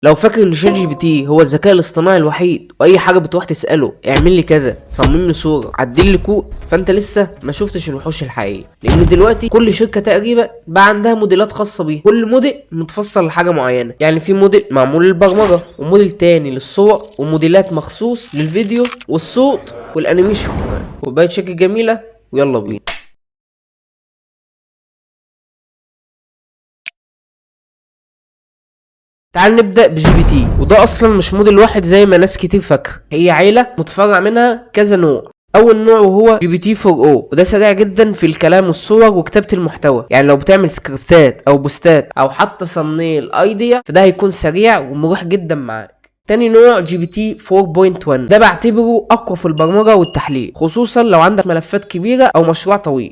لو فاكر ان شات جي بي تي هو الذكاء الاصطناعي الوحيد واي حاجه بتروح تساله اعمل لي كذا، صمم لي صوره، عدل لي كود، فانت لسه ما شفتش الوحوش الحقيقيه. لان دلوقتي كل شركه تقريبا بقى عندها موديلات خاصه بيه، كل موديل متفصل لحاجه معينه. يعني في موديل معمول للبرمجه، وموديل تاني للصور، وموديلات مخصوص للفيديو والصوت والانيميشن كمان. وبقت شركه جميله، ويلا بينا. تعال نبدأ بجي بي تي، وده أصلا مش موديل واحد زي ما ناس كتير فاكرة، هي عيلة متفرع منها كذا نوع. أول نوع وهو جي بي تي 4 او، وده سريع جدا في الكلام والصور وكتابة المحتوى. يعني لو بتعمل سكريبتات أو بوستات أو حتى صمنيل أيديا، فده هيكون سريع ومريح جدا معاك. تاني نوع جي بي تي 4.1، ده بعتبره أقوى في البرمجة والتحليل، خصوصا لو عندك ملفات كبيرة أو مشروع طويل.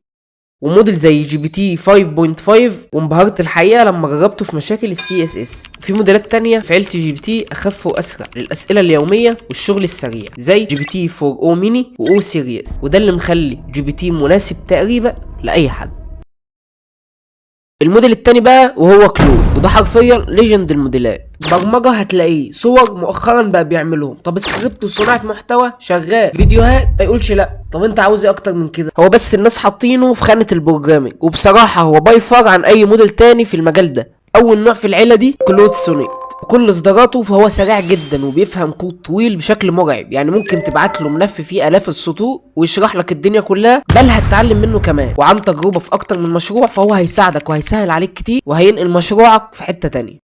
وموديل زي جي بي تي 5.5، وانبهرت الحقيقه لما جربته في مشاكل السي اس اس. في موديلات تانية في عيله جي بي تي اخف واسرع للاسئله اليوميه والشغل السريع، زي جي بي تي 4 او ميني واو سيريس، وده اللي مخلي جي بي تي مناسب تقريبا لاي حد. الموديل التاني بقى وهو كلود، وده حرفيا ليجند الموديلات. برمجه هتلاقيه، صور مؤخرا بقى بيعملهم، طب سكريبت وصناعه محتوى شغال، فيديوهات ما يقولش لا. طب انت عاوز ايه اكتر من كده؟ هو بس الناس حاطينه في خانه البروجرامينج، وبصراحه هو باي فار عن اي موديل تاني في المجال ده. اول نوع في العيله دي كلود سونيت، بكل اصداراته، فهو سريع جدا وبيفهم كود طويل بشكل مرعب. يعني ممكن تبعت له ملف فيه الاف السطور ويشرح لك الدنيا كلها، بل هتتعلم منه كمان. وعن تجربه في اكتر من مشروع، فهو هيساعدك وهيسهل عليك كتير، وهينقل مشروعك في حته تانية.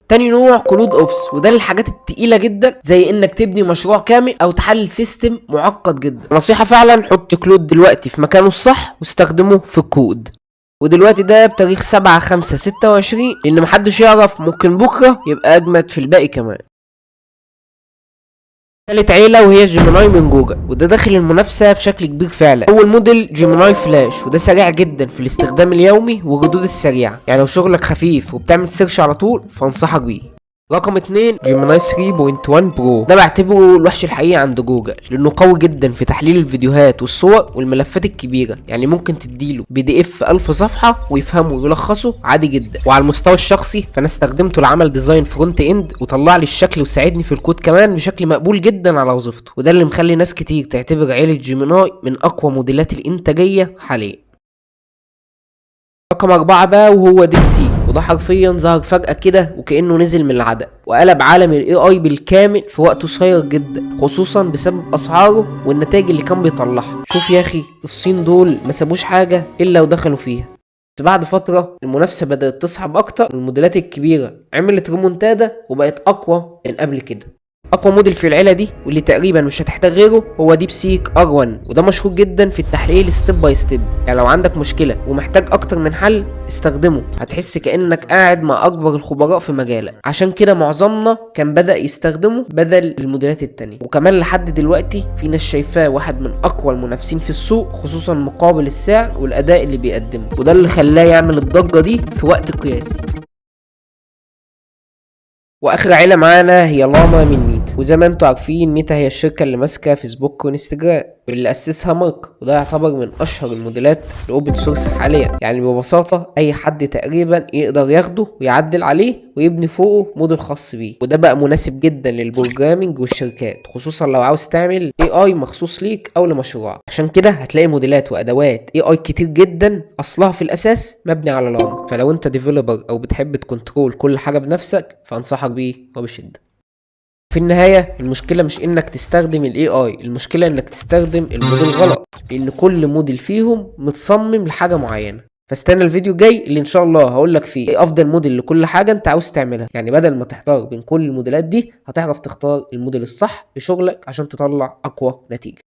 تاني نوع كلود اوبس، وده للحاجات التقيله جدا، زي انك تبني مشروع كامل او تحلل سيستم معقد جدا. نصيحه فعلا، حط كلود دلوقتي في مكانه الصح واستخدمه في الكود. ودلوقتي ده بتاريخ 7/5/26، لان محدش يعرف، ممكن بكره يبقى اجمد في الباقي كمان. تالت عيلة وهي جيميناي من جوجل، وده داخل المنافسة بشكل كبير فعلا. أول موديل جيميناي فلاش، وده سريع جدا في الاستخدام اليومي والردود السريعة. يعني لو شغلك خفيف وبتعمل سيرش على طول، فانصحك بيه. رقم 2 جيميناي 3.1 برو، ده بعتبره الوحش الحقيقي عند جوجل، لانه قوي جدا في تحليل الفيديوهات والصور والملفات الكبيره. يعني ممكن تديله بي دي اف 1000 صفحه ويفهمه ويلخصه عادي جدا. وعلى المستوى الشخصي، فانا استخدمته لعمل ديزاين فرونت اند، وطلع لي الشكل وساعدني في الكود كمان بشكل مقبول جدا على وظيفته. وده اللي مخلي ناس كتير تعتبر عيله جيميناي من اقوى موديلات الانتاجيه حاليا. رقم 4 بقى وهو ديب سي، وده حرفيا ظهر فجأة كده وكأنه نزل من العدم، وقلب عالم الاي اي بالكامل في وقت قصير جدا، خصوصا بسبب اسعاره والنتائج اللي كان بيطلعها. شوف يا اخي، الصين دول ما سابوش حاجة الا ودخلوا فيها. بس بعد فترة المنافسة بدأت تصعب اكتر، والموديلات الكبيرة عملت ريمونتادا وبقت اقوى من قبل كده. اقوى موديل في العيله دي واللي تقريبا مش هتحتاج غيره هو ديب سيك ار1، وده مشهور جدا في التحليل ستيب باي ستيب. يعني لو عندك مشكله ومحتاج اكتر من حل، استخدمه، هتحس كانك قاعد مع اكبر الخبراء في مجالك. عشان كده معظمنا كان بدأ يستخدمه بدل الموديلات التانية، وكمان لحد دلوقتي في ناس شايفاه واحد من اقوى المنافسين في السوق، خصوصا مقابل السعر والاداء اللي بيقدمه. وده اللي خلاه يعمل الضجه دي في وقت قياسي. واخر عيله معانا هي لاما من ميتا، وزي ما انتوا عارفين ميتا هي الشركه اللي ماسكه فيسبوك وانستجرام، واللي اسسها مارك، وده يعتبر من اشهر الموديلات الاوبن سورس حاليا. يعني ببساطه اي حد تقريبا يقدر ياخده ويعدل عليه ويبني فوقه موديل خاص بيه، وده بقى مناسب جدا للبروجرامينج والشركات، خصوصا لو عاوز تعمل اي اي مخصوص ليك او لمشروعك. عشان كده هتلاقي موديلات وادوات اي اي كتير جدا اصلها في الاساس مبني على لاما. فلو انت ديفلوبر او بتحب تكنترول كل حاجه بنفسك، فانصحك بيه وبشده. في النهاية المشكلة مش انك تستخدم الاي اي، المشكلة انك تستخدم الموديل غلط، لان كل موديل فيهم متصمم لحاجة معينة. فاستنى الفيديو جاي اللي ان شاء الله هقولك فيه ايه افضل موديل لكل حاجة انت عاوز تعملها. يعني بدل ما تحتار بين كل الموديلات دي، هتعرف تختار الموديل الصح لشغلك عشان تطلع اقوى نتيجة.